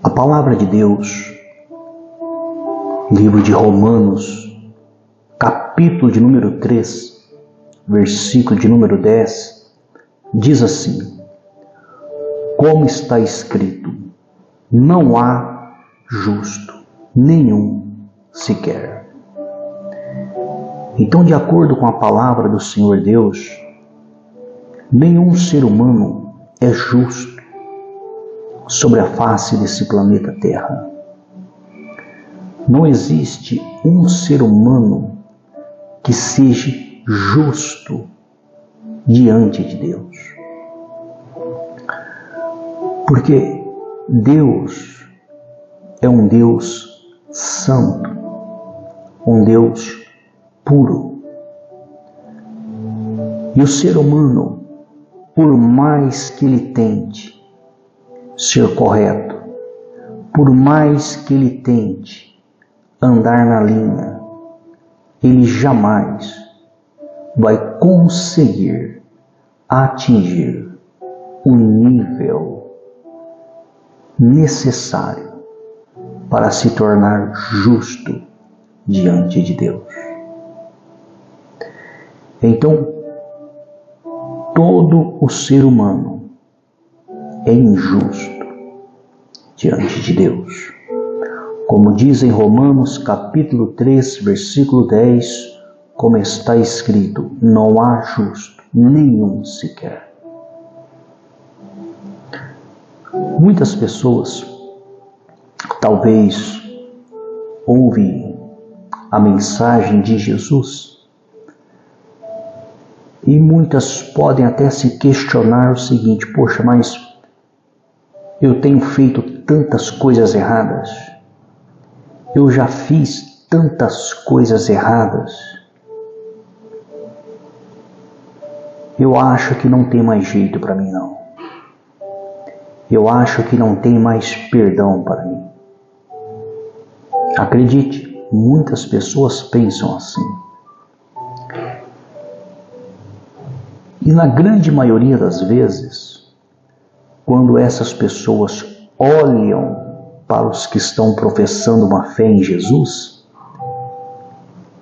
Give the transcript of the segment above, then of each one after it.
A palavra de Deus, livro de Romanos, capítulo de número 3, versículo de número 10, diz assim: como está escrito, não há justo, nenhum sequer. Então, de acordo com a palavra do Senhor Deus, nenhum ser humano é justo sobre a face desse planeta Terra. Não existe um ser humano que seja justo diante de Deus. Porque Deus é um Deus santo, um Deus puro. E o ser humano, por mais que ele tente ser correto, por mais que ele tente andar na linha, ele jamais vai conseguir atingir o nível necessário para se tornar justo diante de Deus. Então, todo o ser humano é injusto diante de Deus. Como diz em Romanos capítulo 3, versículo 10, como está escrito, não há justo, nenhum sequer. Muitas pessoas talvez ouvem a mensagem de Jesus e muitas podem até se questionar o seguinte: poxa, mas eu tenho feito tantas coisas erradas, eu já fiz tantas coisas erradas, eu acho que não tem mais jeito para mim não. Eu acho que não tem mais perdão para mim. Acredite, muitas pessoas pensam assim. E na grande maioria das vezes, quando essas pessoas olham para os que estão professando uma fé em Jesus,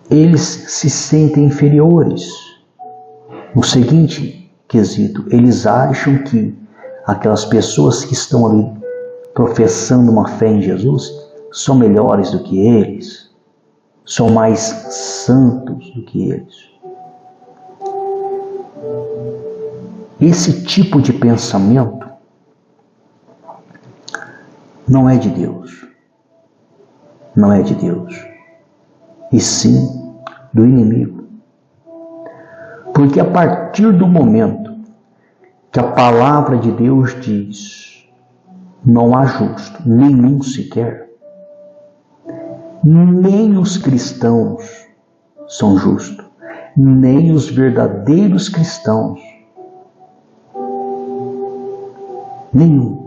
eles se sentem inferiores. No seguinte quesito, eles acham que aquelas pessoas que estão ali professando uma fé em Jesus são melhores do que eles, são mais santos do que eles. Esse tipo de pensamento não é de Deus. Não é de Deus. E sim do inimigo. Porque a partir do momento que a palavra de Deus diz, não há justo, nenhum sequer, nem os cristãos são justos, nem os verdadeiros cristãos, nenhum.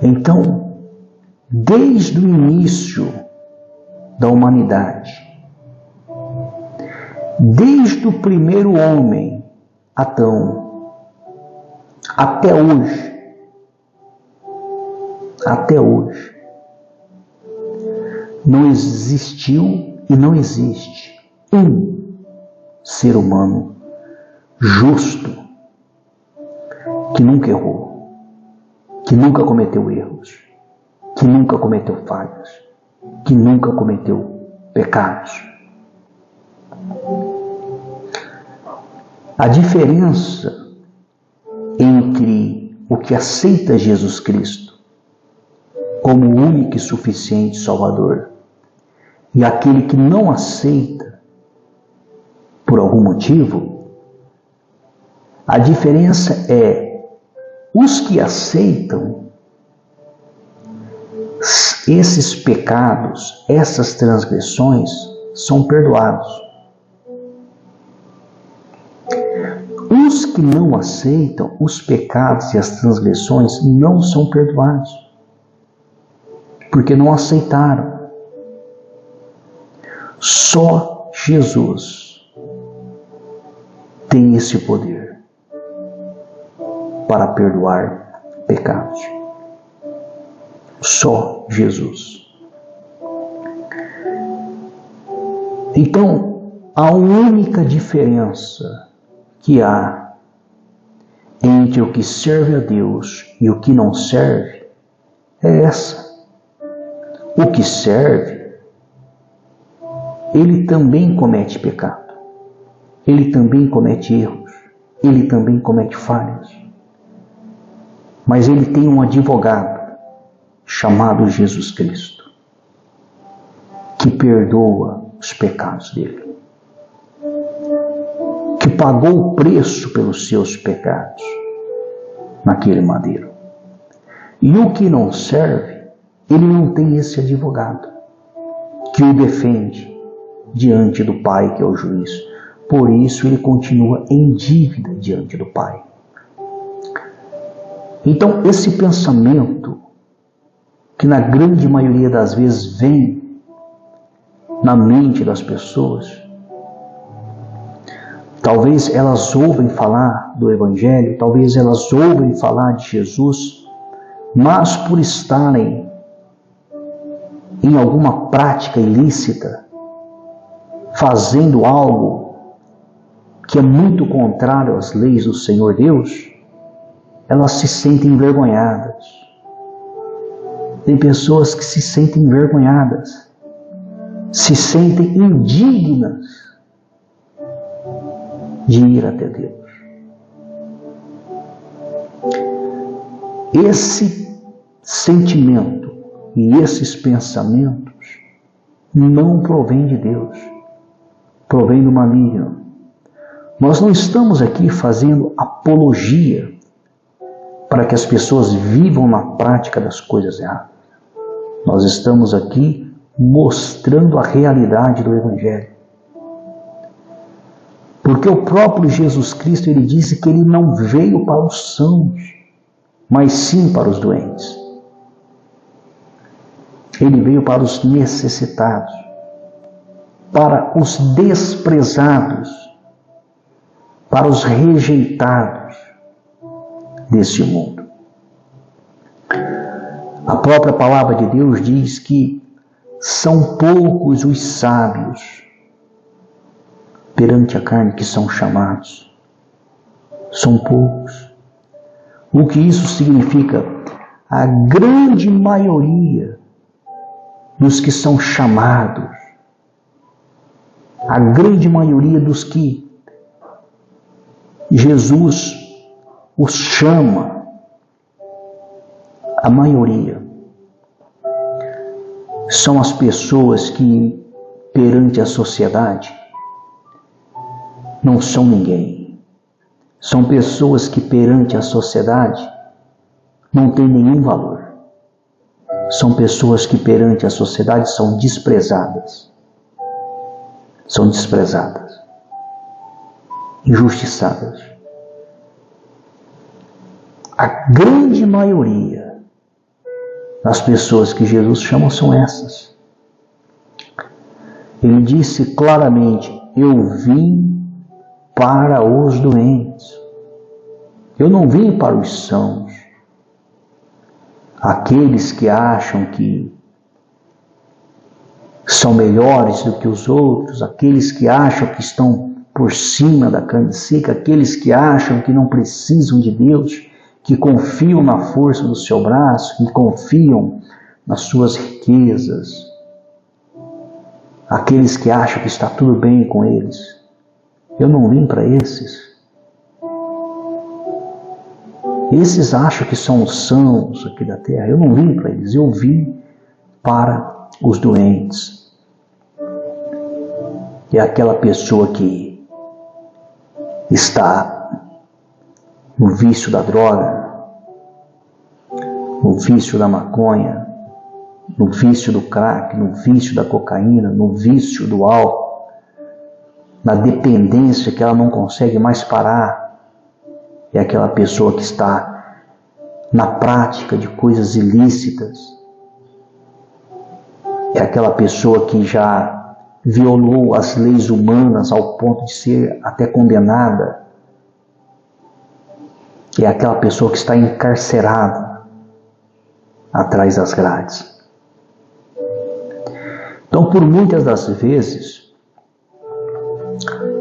Então, desde o início da humanidade, desde o primeiro homem, Adão, até hoje, não existiu e não existe um ser humano justo que nunca errou, que nunca cometeu erros, que nunca cometeu falhas, que nunca cometeu pecados. A diferença entre o que aceita Jesus Cristo como o único e suficiente Salvador e aquele que não aceita por algum motivo, a diferença é os que aceitam esses pecados, essas transgressões, são perdoados. Os que não aceitam os pecados e as transgressões não são perdoados, porque não aceitaram. Só Jesus tem esse poder para perdoar pecados. Só Jesus. Então, a única diferença que há entre o que serve a Deus e o que não serve é essa. O que serve, ele também comete pecado, ele também comete erros, ele também comete falhas. Mas ele tem um advogado chamado Jesus Cristo, que perdoa os pecados dele, que pagou o preço pelos seus pecados naquele madeiro. E o que não serve, ele não tem esse advogado que o defende diante do Pai, que é o juiz. Por isso ele continua em dívida diante do Pai. Então esse pensamento, que na grande maioria das vezes vem na mente das pessoas, talvez elas ouvem falar do Evangelho, talvez elas ouvem falar de Jesus, mas por estarem em alguma prática ilícita, fazendo algo que é muito contrário às leis do Senhor Deus, elas se sentem envergonhadas. Tem pessoas que se sentem envergonhadas, se sentem indignas de ir até Deus. Esse sentimento e esses pensamentos não provém de Deus, provém do maligno. Nós não estamos aqui fazendo apologia para que as pessoas vivam na prática das coisas erradas. Nós estamos aqui mostrando a realidade do Evangelho. Porque o próprio Jesus Cristo, ele disse que ele não veio para os sãos, mas sim para os doentes. Ele veio para os necessitados, para os desprezados, para os rejeitados deste mundo. A própria palavra de Deus diz que são poucos os sábios perante a carne que são chamados. São poucos. O que isso significa? A grande maioria dos que são chamados, a grande maioria dos que Jesus os chama, a maioria são as pessoas que perante a sociedade não são ninguém. São pessoas que perante a sociedade não têm nenhum valor. São pessoas que perante a sociedade são desprezadas. São desprezadas, injustiçadas. A grande maioria das pessoas que Jesus chama são essas. Ele disse claramente: eu vim para os doentes. Eu não vim para os sãos. Aqueles que acham que são melhores do que os outros, aqueles que acham que estão por cima da carne seca, aqueles que acham que não precisam de Deus, que confiam na força do seu braço, que confiam nas suas riquezas, aqueles que acham que está tudo bem com eles. Eu não vim para esses. Esses acham que são os sãos aqui da terra. Eu não vim para eles, eu vim para os doentes. É aquela pessoa que está no vício da droga, no vício da maconha, no vício do crack, no vício da cocaína, no vício do álcool, na dependência que ela não consegue mais parar. É aquela pessoa que está na prática de coisas ilícitas. É aquela pessoa que já violou as leis humanas ao ponto de ser até condenada. É aquela pessoa que está encarcerada atrás das grades. Então, por muitas das vezes,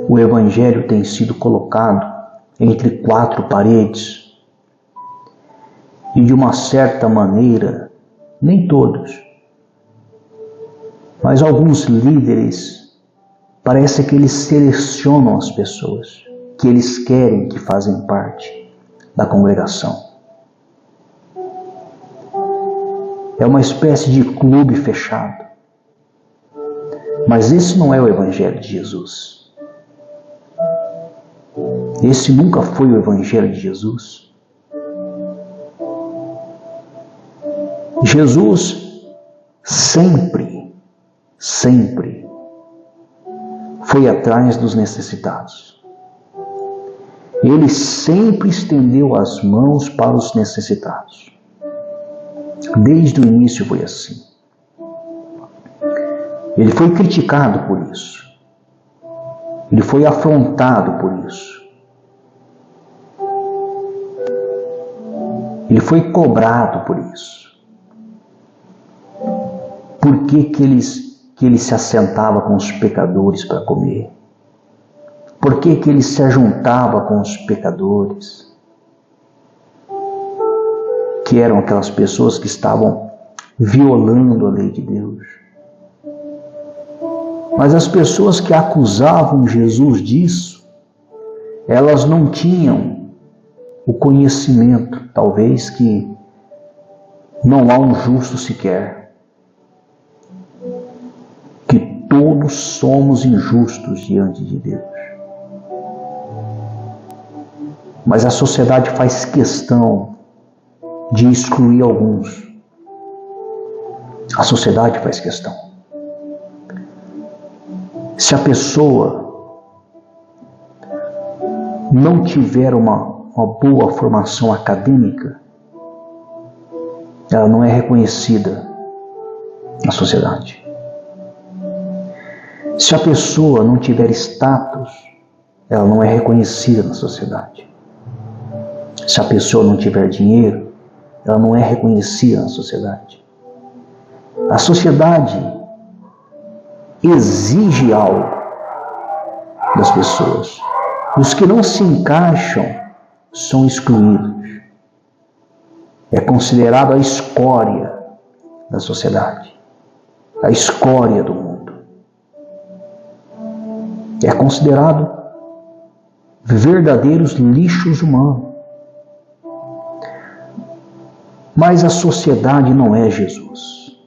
o Evangelho tem sido colocado entre quatro paredes e, de uma certa maneira, nem todos, mas alguns líderes, parece que eles selecionam as pessoas que eles querem que fazem parte da congregação. É uma espécie de clube fechado. Mas esse não é o Evangelho de Jesus. Esse nunca foi o Evangelho de Jesus. Jesus sempre foi atrás dos necessitados. Ele sempre estendeu as mãos para os necessitados. Desde o início foi assim. Ele foi criticado por isso. Ele foi afrontado por isso. Ele foi cobrado por isso. Por que ele se assentava com os pecadores para comer? Por que ele se ajuntava com os pecadores? Que eram aquelas pessoas que estavam violando a lei de Deus. Mas as pessoas que acusavam Jesus disso, elas não tinham o conhecimento, talvez, que não há um justo sequer. Que todos somos injustos diante de Deus. Mas a sociedade faz questão de excluir alguns. A sociedade faz questão. Se a pessoa não tiver uma boa formação acadêmica, ela não é reconhecida na sociedade. Se a pessoa não tiver status, ela não é reconhecida na sociedade. Se a pessoa não tiver dinheiro, ela não é reconhecida na sociedade. A sociedade exige algo das pessoas. Os que não se encaixam são excluídos. É considerado a escória da sociedade, a escória do mundo. É considerado verdadeiros lixos humanos. Mas a sociedade não é Jesus.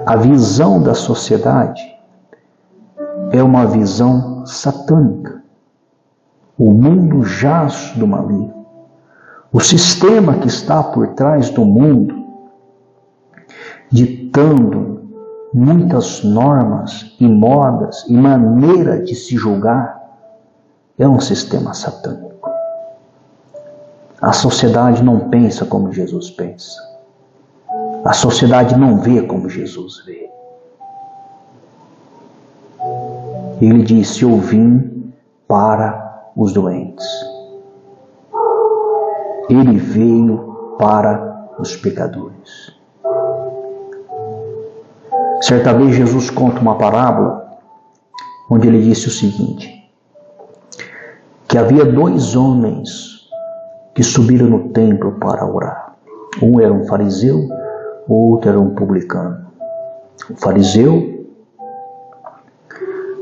A visão da sociedade é uma visão satânica. O mundo jaz do maligno. O sistema que está por trás do mundo, ditando muitas normas e modas e maneira de se julgar, é um sistema satânico. A sociedade não pensa como Jesus pensa. A sociedade não vê como Jesus vê. Ele disse: eu vim para os doentes. Ele veio para os pecadores. Certa vez Jesus conta uma parábola onde ele disse o seguinte: que havia 2 homens que subiram no templo para orar. Um era um fariseu, o outro era um publicano. O fariseu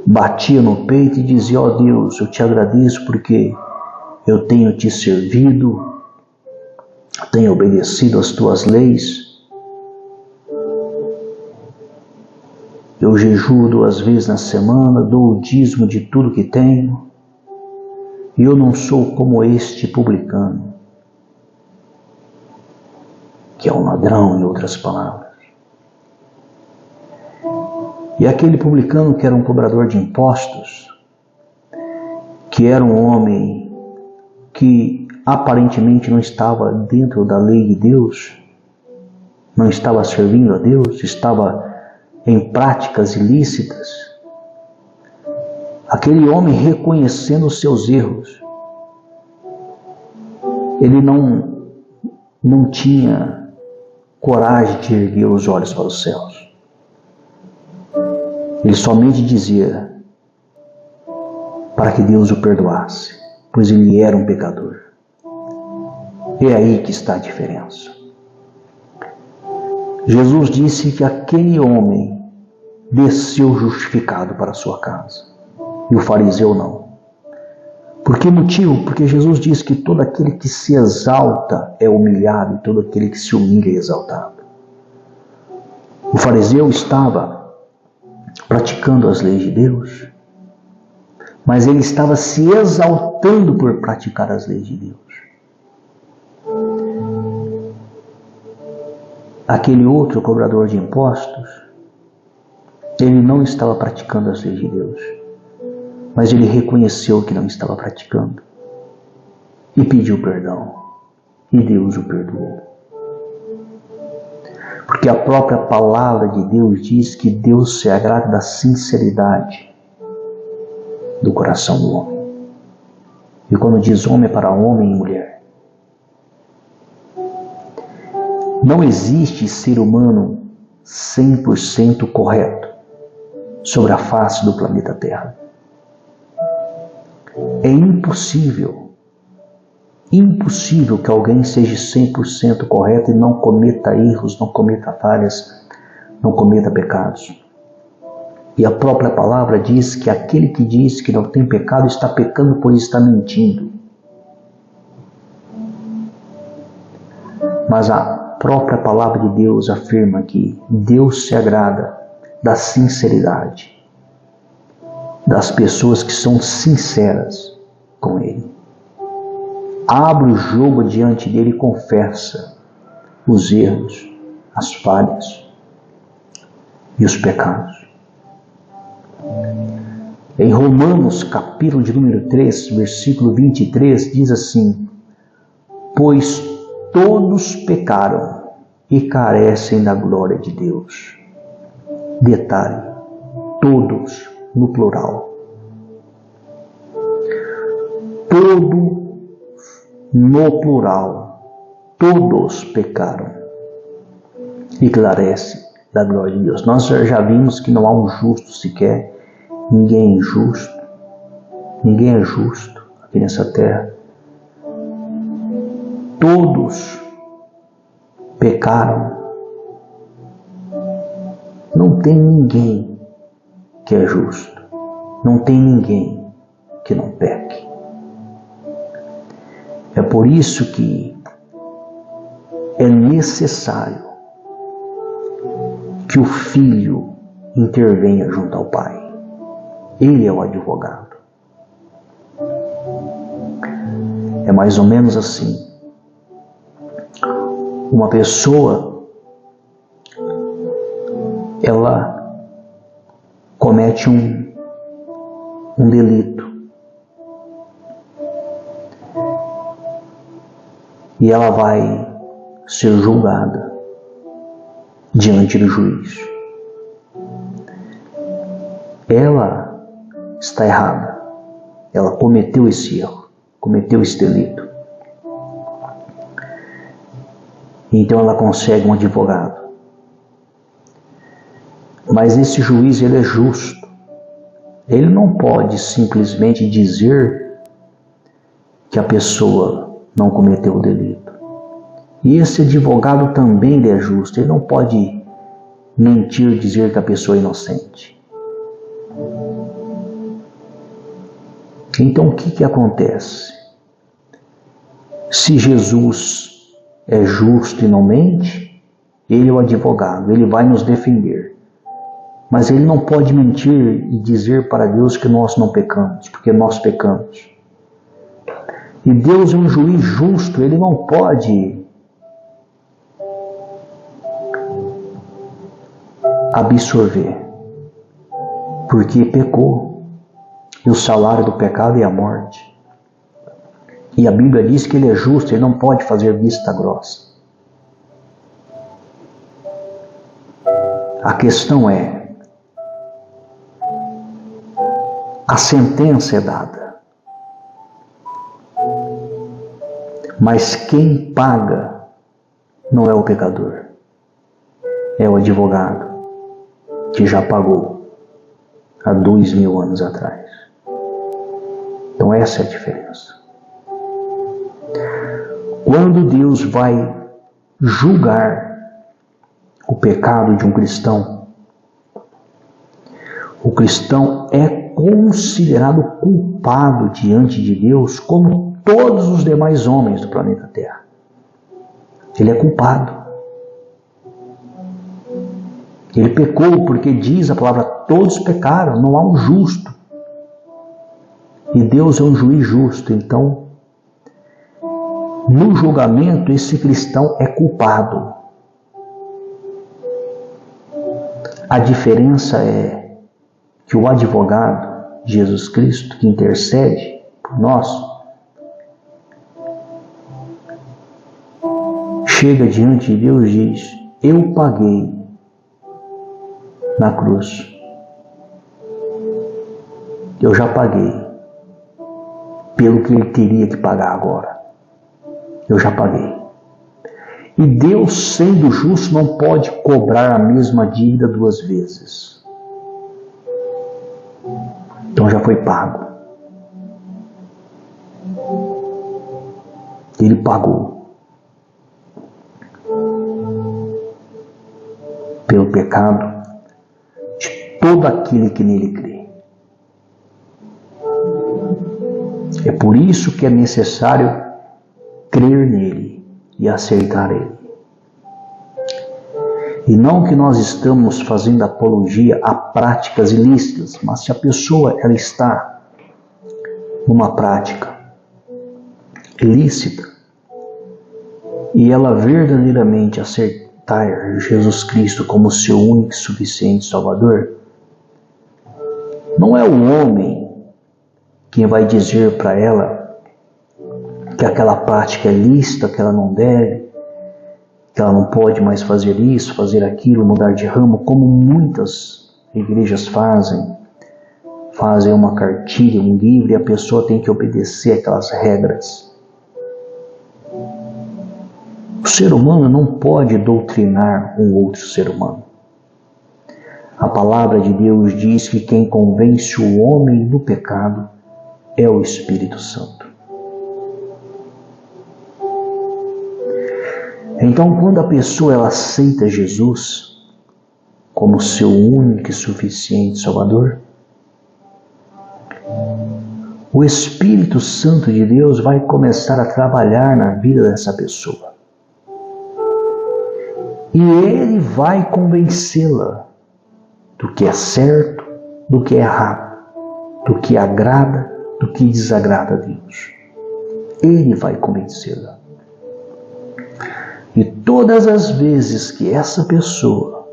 batia no peito e dizia: ó Deus, eu te agradeço porque eu tenho te servido, tenho obedecido às tuas leis, eu jejuo 2 vezes na semana, dou o dízimo de tudo que tenho, e eu não sou como este publicano, que é um ladrão, em outras palavras. E aquele publicano, que era um cobrador de impostos, que era um homem que aparentemente não estava dentro da lei de Deus, não estava servindo a Deus, estava em práticas ilícitas, aquele homem, reconhecendo os seus erros, ele não não tinha coragem de erguer os olhos para os céus. Ele somente dizia para que Deus o perdoasse, pois ele era um pecador. É aí que está a diferença. Jesus disse que aquele homem desceu justificado para a sua casa, e o fariseu não. Por que motivo? Porque Jesus diz que todo aquele que se exalta é humilhado, e todo aquele que se humilha é exaltado. O fariseu estava praticando as leis de Deus, mas ele estava se exaltando por praticar as leis de Deus. Aquele outro cobrador de impostos, ele não estava praticando as leis de Deus, mas ele reconheceu que não estava praticando e pediu perdão, e Deus o perdoou. Porque a própria palavra de Deus diz que Deus se agrada da sinceridade do coração do homem. E quando diz homem, é para homem e mulher. Não existe ser humano 100% correto sobre a face do planeta Terra. É impossível que alguém seja 100% correto e não cometa erros, não cometa falhas, não cometa pecados. E a própria palavra diz que aquele que diz que não tem pecado está pecando, pois está mentindo. Mas a própria palavra de Deus afirma que Deus se agrada da sinceridade das pessoas que são sinceras com Ele. Abre o jogo diante dele e confessa os erros, as falhas e os pecados. Em Romanos, capítulo de número 3, versículo 23, diz assim: pois todos pecaram e carecem da glória de Deus. Detalhe, todos, no plural. Todo no plural. Todos pecaram e carecem da glória de Deus. Nós já vimos que não há um justo sequer. Ninguém é injusto. Ninguém é justo aqui nessa terra. Todos pecaram. Não tem ninguém que é justo. Não tem ninguém que não peque. É por isso que é necessário que o Filho intervenha junto ao Pai. Ele é o advogado. É mais ou menos assim. Uma pessoa, ela comete um delito. E ela vai ser julgada diante do juiz. Ela está errada. Ela cometeu esse erro, cometeu esse delito. Então ela consegue um advogado. Mas esse juiz, ele é justo. Ele não pode simplesmente dizer que a pessoa não cometeu o delito. E esse advogado também ele é justo. Ele não pode mentir e dizer que a pessoa é inocente. Então o que acontece? Se Jesus é justo e não mente, ele é o advogado, ele vai nos defender. Mas ele não pode mentir e dizer para Deus que nós não pecamos, porque nós pecamos. E Deus é um juiz justo, ele não pode absorver, porque pecou. E o salário do pecado é a morte. E a Bíblia diz que ele é justo, ele não pode fazer vista grossa. A questão é, a sentença é dada, mas quem paga não é o pecador, é o advogado que já pagou há 2000 anos atrás. Então essa é a diferença. Quando Deus vai julgar o pecado de um cristão, o cristão é considerado culpado diante de Deus como todos os demais homens do planeta Terra. Ele é culpado. Ele pecou porque diz a palavra, todos pecaram, não há um justo. E Deus é um juiz justo, então, no julgamento, esse cristão é culpado. A diferença é que o advogado, Jesus Cristo, que intercede por nós, chega diante de Deus e diz, eu paguei na cruz. Eu já paguei pelo que ele teria que pagar agora. Eu já paguei. E Deus, sendo justo, não pode cobrar a mesma dívida 2 vezes. Então já foi pago. Ele pagou pelo pecado de todo aquele que nele crê. É por isso que é necessário crer nele e aceitar ele. E não que nós estamos fazendo apologia a práticas ilícitas, mas se a pessoa ela está numa prática ilícita e ela verdadeiramente aceitar Jesus Cristo como seu único e suficiente Salvador, não é o homem quem vai dizer para ela que aquela prática é lícita, que ela não deve, que ela não pode mais fazer isso, fazer aquilo, mudar de ramo, como muitas igrejas fazem uma cartilha, um livro, e a pessoa tem que obedecer aquelas regras. O ser humano não pode doutrinar um outro ser humano. A palavra de Deus diz que quem convence o homem do pecado é o Espírito Santo. Então, quando a pessoa ela aceita Jesus como seu único e suficiente Salvador, o Espírito Santo de Deus vai começar a trabalhar na vida dessa pessoa. E ele vai convencê-la do que é certo, do que é errado, do que agrada, do que desagrada a Deus. Ele vai convencê-la. E todas as vezes que essa pessoa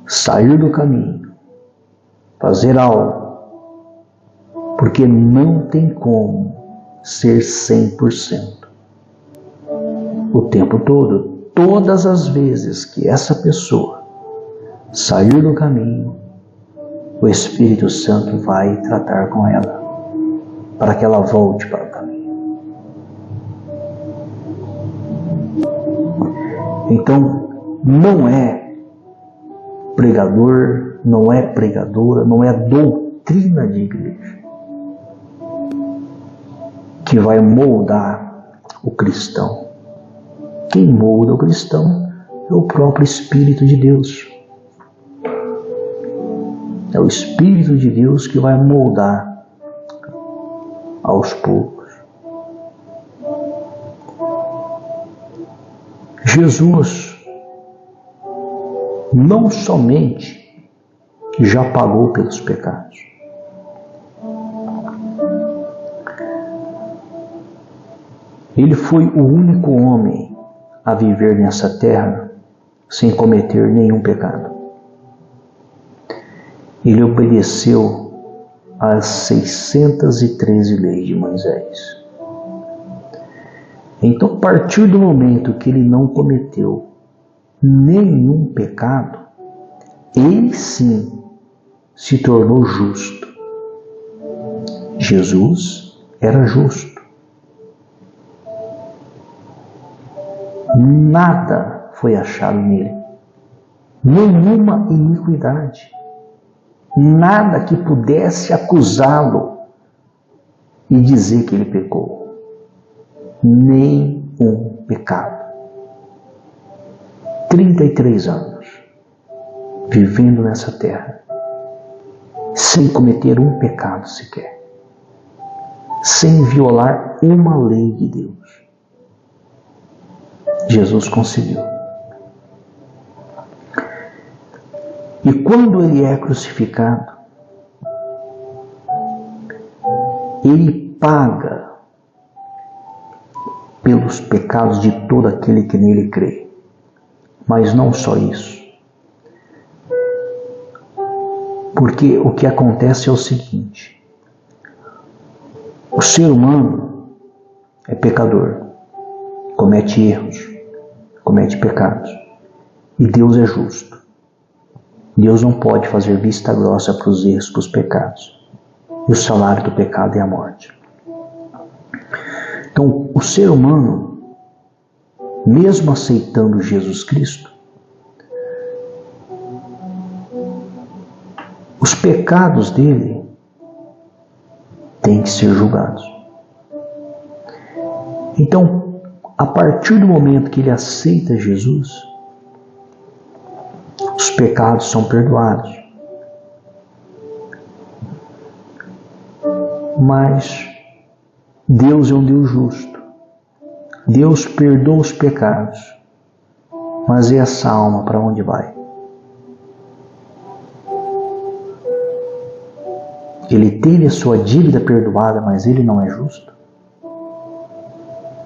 sair do caminho, fazer algo, porque não tem como ser 100%. O tempo todo, todas as vezes que essa pessoa sair do caminho, o Espírito Santo vai tratar com ela, para que ela volte para o caminho. Então, não é pregador, não é pregadora, não é doutrina de igreja que vai moldar o cristão. Quem molda o cristão é o próprio Espírito de Deus. É o Espírito de Deus que vai moldar aos poucos. Jesus não somente já pagou pelos pecados, ele foi o único homem a viver nessa terra sem cometer nenhum pecado. Ele obedeceu às 613 leis de Moisés. Então, a partir do momento que ele não cometeu nenhum pecado, ele sim se tornou justo. Jesus era justo. nada foi achado nele, nenhuma iniquidade, nada que pudesse acusá-lo e dizer que ele pecou, nem um pecado. 33 anos vivendo nessa terra, sem cometer um pecado sequer, sem violar uma lei de Deus. Jesus conseguiu. E quando ele é crucificado, ele paga pelos pecados de todo aquele que nele crê. Mas não só isso. Porque o que acontece é o seguinte: o ser humano é pecador, comete erros, comete pecados. E Deus é justo. Deus não pode fazer vista grossa para os erros, para os pecados. E o salário do pecado é a morte. Então, o ser humano, mesmo aceitando Jesus Cristo, os pecados dele têm que ser julgados. Então, a partir do momento que ele aceita Jesus, os pecados são perdoados. Mas Deus é um Deus justo. Deus perdoa os pecados. Mas e essa alma para onde vai? Ele teve a sua dívida perdoada, mas ele não é justo?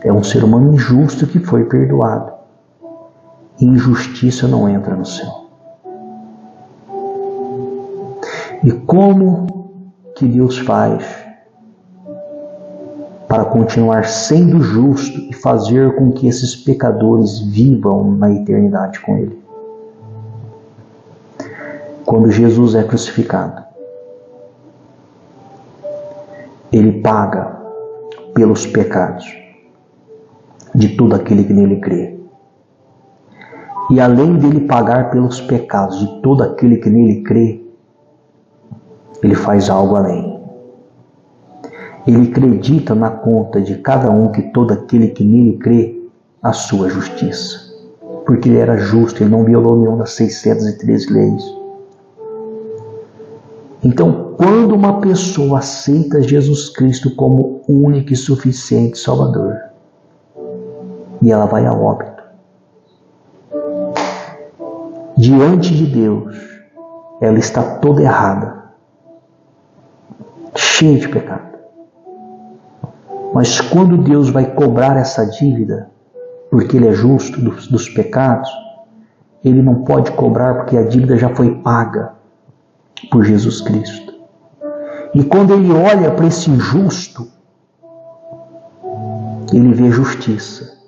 É um ser humano injusto que foi perdoado. Injustiça não entra no céu. E como que Deus faz para continuar sendo justo e fazer com que esses pecadores vivam na eternidade com Ele? Quando Jesus é crucificado, Ele paga pelos pecados de todo aquele que nele crê. E além dele pagar pelos pecados de todo aquele que nele crê, ele faz algo além. Ele acredita na conta de cada um, que todo aquele que nele crê, a sua justiça. Porque ele era justo, ele não violou nenhuma das 613 leis. Então, quando uma pessoa aceita Jesus Cristo como único e suficiente Salvador, e ela vai a óbito, diante de Deus, ela está toda errada, cheia de pecado. Mas quando Deus vai cobrar essa dívida, porque Ele é justo dos pecados, Ele não pode cobrar porque a dívida já foi paga por Jesus Cristo. E quando Ele olha para esse justo, Ele vê justiça,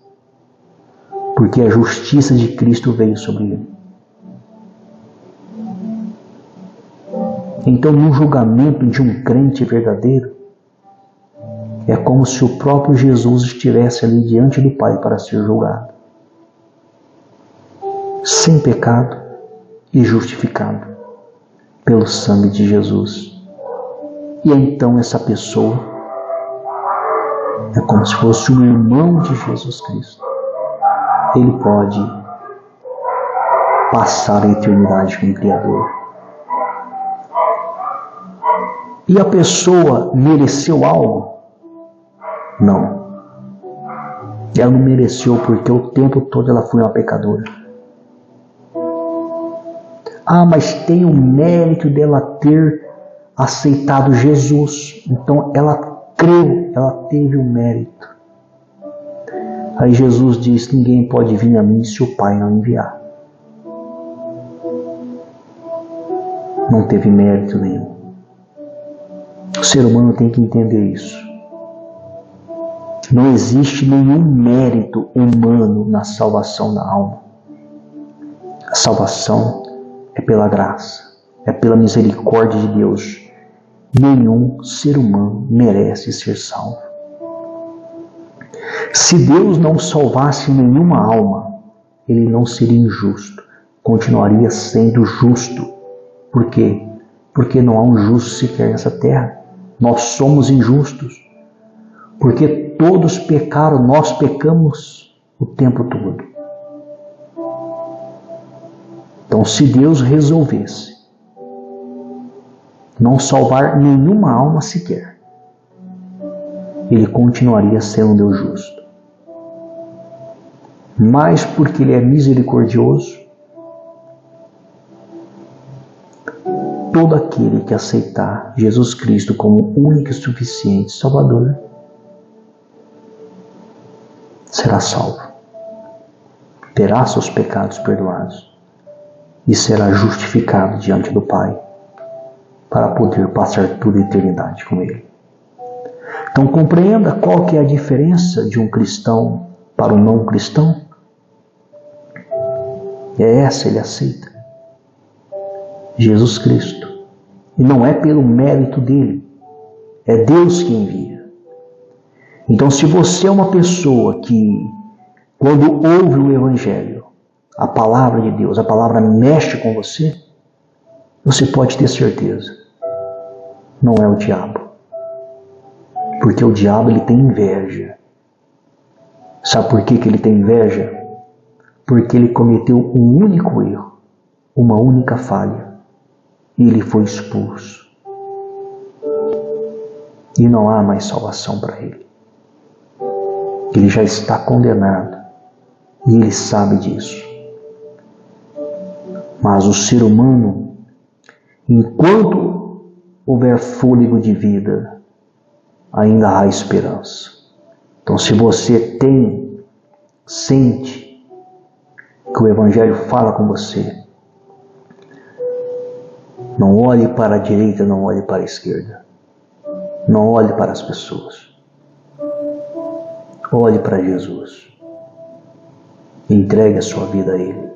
porque a justiça de Cristo veio sobre Ele. Então, no julgamento de um crente verdadeiro, é como se o próprio Jesus estivesse ali diante do Pai para ser julgado, sem pecado e justificado pelo sangue de Jesus. E então essa pessoa é como se fosse um irmão de Jesus Cristo. Ele pode passar a eternidade com o Criador. E a pessoa mereceu algo? Não. Ela não mereceu porque o tempo todo ela foi uma pecadora. Ah, mas tem o mérito dela ter aceitado Jesus. Então ela creu, ela teve o mérito. Aí Jesus diz: ninguém pode vir a mim se o Pai não enviar. Não teve mérito nenhum. O ser humano tem que entender isso. Não existe nenhum mérito humano na salvação da alma. A salvação é pela graça, é pela misericórdia de Deus. Nenhum ser humano merece ser salvo. Se Deus não salvasse nenhuma alma, Ele não seria injusto, continuaria sendo justo. Por quê? Porque não há um justo sequer nessa terra. Nós somos injustos. Porque todos pecaram, nós pecamos o tempo todo. Então, se Deus resolvesse não salvar nenhuma alma sequer, Ele continuaria sendo um Deus justo. Mas porque Ele é misericordioso, todo aquele que aceitar Jesus Cristo como único e suficiente Salvador será salvo, terá seus pecados perdoados e será justificado diante do Pai para poder passar toda a eternidade com Ele. Então compreenda qual que é a diferença de um cristão para um não cristão. É essa, ele aceita Jesus Cristo. E não é pelo mérito dele, é Deus que envia. Então, se você é uma pessoa que, quando ouve o Evangelho, a palavra de Deus, a palavra mexe com você, você pode ter certeza, não é o diabo. Porque o diabo, ele tem inveja. Sabe por que ele tem inveja? Porque ele cometeu um único erro, uma única falha, e ele foi expulso. E não há mais salvação para ele. Ele já está condenado, e ele sabe disso. Mas o ser humano, enquanto houver fôlego de vida, ainda há esperança. Então, se você sente que o Evangelho fala com você, não olhe para a direita, não olhe para a esquerda. Não olhe para as pessoas. Olhe para Jesus. Entregue a sua vida a Ele.